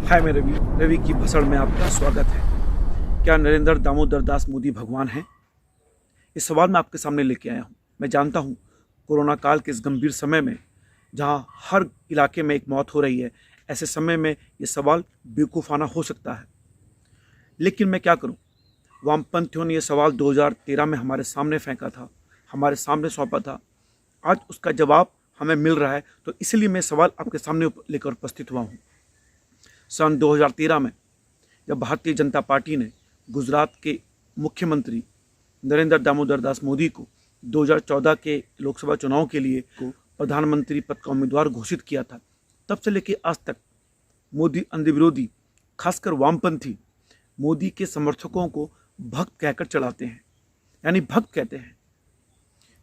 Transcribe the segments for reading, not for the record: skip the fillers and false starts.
हाय, मैं रवि। रवि की भसड़ में आपका स्वागत है। क्या नरेंद्र दामोदर दास मोदी भगवान हैं? इस सवाल मैं आपके सामने लेके आया हूँ। मैं जानता हूँ कोरोना काल के इस गंभीर समय में, जहाँ हर इलाके में एक मौत हो रही है, ऐसे समय में ये सवाल बेवकूफ़ाना हो सकता है, लेकिन मैं क्या करूँ। वामपंथियों ने यह सवाल 2013 में हमारे सामने फेंका था, हमारे सामने सौंपा था। आज उसका जवाब हमें मिल रहा है, तो इसलिए मैं सवाल आपके सामने लेकर उपस्थित हुआ हूँ। सन 2013 में जब भारतीय जनता पार्टी ने गुजरात के मुख्यमंत्री नरेंद्र दामोदर दास मोदी को 2014 के लोकसभा चुनाव के लिए प्रधानमंत्री पद का उम्मीदवार घोषित किया था, तब से लेकर आज तक मोदी अंध विरोधी, खासकर वामपंथी, मोदी के समर्थकों को भक्त कहकर चलाते हैं, यानी भक्त कहते हैं।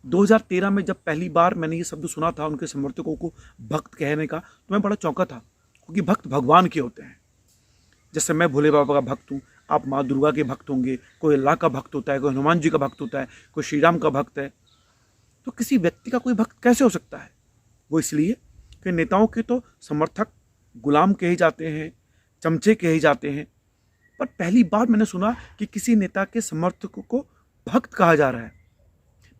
2013 में जब पहली बार मैंने ये शब्द सुना था उनके समर्थकों को भक्त कहने का, तो मैं बड़ा चौंका था, क्योंकि भक्त भगवान के होते हैं। जैसे मैं भोले बाबा का भक्त हूँ, आप माँ दुर्गा के भक्त होंगे, कोई अल्लाह का भक्त होता है, कोई हनुमान जी का भक्त होता है, कोई श्री राम का भक्त है। तो किसी व्यक्ति का कोई भक्त कैसे हो सकता है? वो इसलिए कि नेताओं के तो समर्थक गुलाम कहे जाते हैं, चमचे कहे जाते हैं, पर पहली बार मैंने सुना कि किसी नेता के समर्थकों को भक्त कहा जा रहा है।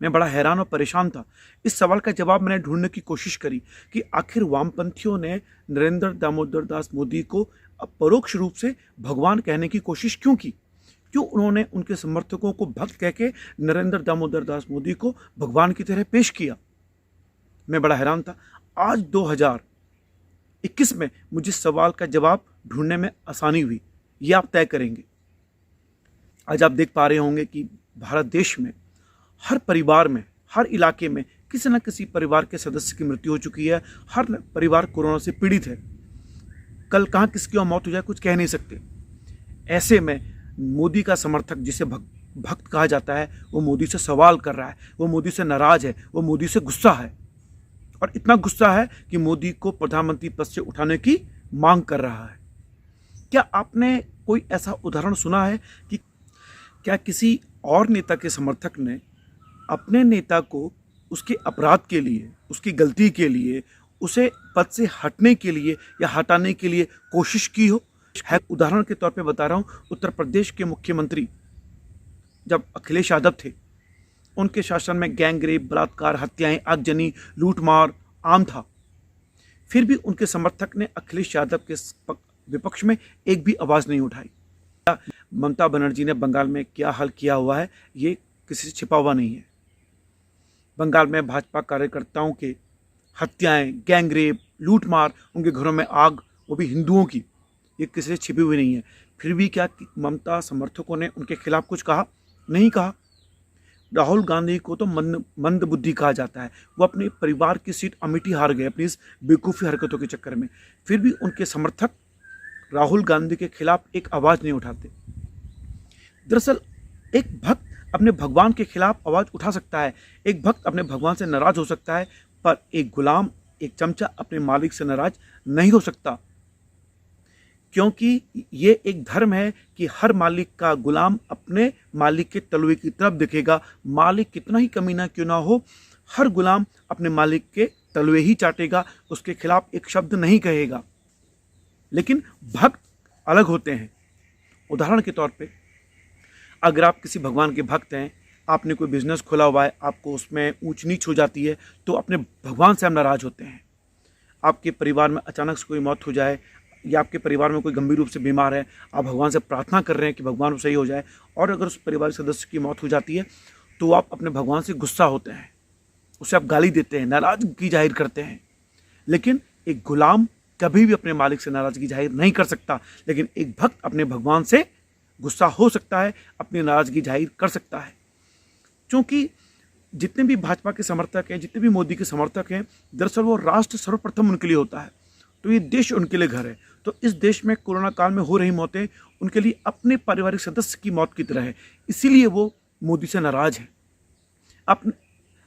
मैं बड़ा हैरान और परेशान था। इस सवाल का जवाब मैंने ढूंढने की कोशिश करी कि आखिर वामपंथियों ने नरेंद्र दामोदर दास मोदी को परोक्ष रूप से भगवान कहने की कोशिश क्यों की? क्यों उन्होंने उनके समर्थकों को भक्त कह के नरेंद्र दामोदर दास मोदी को भगवान की तरह पेश किया? मैं बड़ा हैरान था। आज 2021 में मुझे सवाल का जवाब ढूंढने में आसानी हुई। ये आप तय करेंगे। आज आप देख पा रहे होंगे कि भारत देश में हर परिवार में, हर इलाके में किसी न किसी परिवार के सदस्य की मृत्यु हो चुकी है। हर परिवार कोरोना से पीड़ित है। कल कहाँ किसकी और मौत हो जाए कुछ कह नहीं सकते। ऐसे में मोदी का समर्थक, जिसे भक्त कहा जाता है, वो मोदी से सवाल कर रहा है, वो मोदी से नाराज है, वो मोदी से गुस्सा है, और इतना गुस्सा है कि मोदी को प्रधानमंत्री पद से उठाने की मांग कर रहा है। क्या आपने कोई ऐसा उदाहरण सुना है कि क्या किसी और नेता के समर्थक ने अपने नेता को उसके अपराध के लिए, उसकी गलती के लिए, उसे पद से हटने के लिए या हटाने के लिए कोशिश की हो? उदाहरण के तौर पे बता रहा हूँ, उत्तर प्रदेश के मुख्यमंत्री जब अखिलेश यादव थे, उनके शासन में गैंगरेप, बलात्कार, हत्याएं, आगजनी, लूटमार आम था। फिर भी उनके समर्थक ने अखिलेश यादव के विपक्ष में एक भी आवाज़ नहीं उठाई। ममता बनर्जी ने बंगाल में क्या हाल किया हुआ है, ये किसी से छिपा हुआ नहीं है। बंगाल में भाजपा कार्यकर्ताओं के हत्याएं, गैंगरेप, लूटमार, उनके घरों में आग, वो भी हिंदुओं की, ये किसी से छिपी हुई नहीं है। फिर भी क्या ममता समर्थकों ने उनके खिलाफ कुछ कहा? नहीं कहा। राहुल गांधी को तो मंद बुद्धि कहा जाता है। वो अपने परिवार की सीट अमेठी हार गए अपनी इस बेवकूफ़ी हरकतों के चक्कर में। फिर भी उनके समर्थक राहुल गांधी के खिलाफ एक आवाज़ नहीं उठाते। दरअसल एक भक्त अपने भगवान के खिलाफ आवाज़ उठा सकता है, एक भक्त अपने भगवान से नाराज हो सकता है, पर एक गुलाम, एक चमचा अपने मालिक से नाराज नहीं हो सकता। क्योंकि ये एक धर्म है कि हर मालिक का गुलाम अपने मालिक के तलवे की तरफ दिखेगा। मालिक कितना ही कमीना क्यों ना हो, हर गुलाम अपने मालिक के तलवे ही चाटेगा, उसके खिलाफ एक शब्द नहीं कहेगा। लेकिन भक्त अलग होते हैं। उदाहरण के तौर पे, अगर आप किसी भगवान के भक्त हैं, आपने कोई बिजनेस खोला हुआ है, आपको उसमें ऊंच नीच हो जाती है, तो अपने भगवान से हम नाराज होते हैं। आपके परिवार में अचानक से कोई मौत हो जाए, या आपके परिवार में कोई गंभीर रूप से बीमार है, आप भगवान से प्रार्थना कर रहे हैं कि भगवान वो सही हो जाए, और अगर उस परिवार सदस्य की मौत हो जाती है, तो आप अपने भगवान से गुस्सा होते हैं, उसे आप गाली देते हैं, नाराजगी जाहिर करते हैं। लेकिन एक गुलाम कभी भी अपने मालिक से नाराजगी जाहिर नहीं कर सकता, लेकिन एक भक्त अपने भगवान से गुस्सा हो सकता है, अपनी नाराजगी जाहिर कर सकता है। क्योंकि जितने भी भाजपा के समर्थक हैं, जितने भी मोदी के समर्थक हैं, दरअसल वो राष्ट्र सर्वप्रथम उनके लिए होता है। तो ये देश उनके लिए घर है। तो इस देश में कोरोना काल में हो रही मौतें उनके लिए अपने पारिवारिक सदस्य की मौत की तरह है, इसीलिए वो मोदी से नाराज है। अपने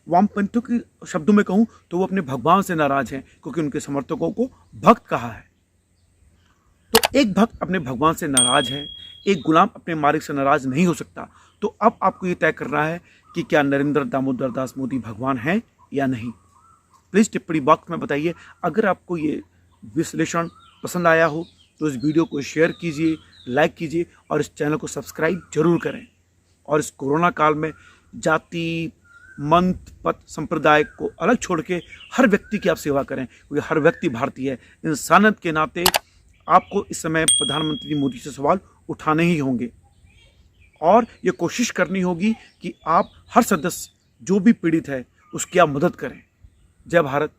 वामपंथियों के शब्दों में कहूँ तो वो अपने भगवान से नाराज हैं, क्योंकि उनके समर्थकों को भक्त कहा है। तो एक भक्त अपने भगवान से नाराज है, एक गुलाम अपने मालिक से नाराज नहीं हो सकता। तो अब आपको ये तय करना है कि क्या नरेंद्र दामोदर दास मोदी भगवान हैं या नहीं। प्लीज़ टिप्पणी बॉक्स में बताइए। अगर आपको ये विश्लेषण पसंद आया हो तो इस वीडियो को शेयर कीजिए, लाइक कीजिए और इस चैनल को सब्सक्राइब जरूर करें। और इस कोरोना काल में जाति, मंत, पत, संप्रदाय को अलग छोड़ के हर व्यक्ति की आप सेवा करें, क्योंकि हर व्यक्ति भारतीय है। इंसानियत के नाते आपको इस समय प्रधानमंत्री मोदी से सवाल उठाने ही होंगे और ये कोशिश करनी होगी कि आप हर सदस्य जो भी पीड़ित है उसकी आप मदद करें। जय भारत।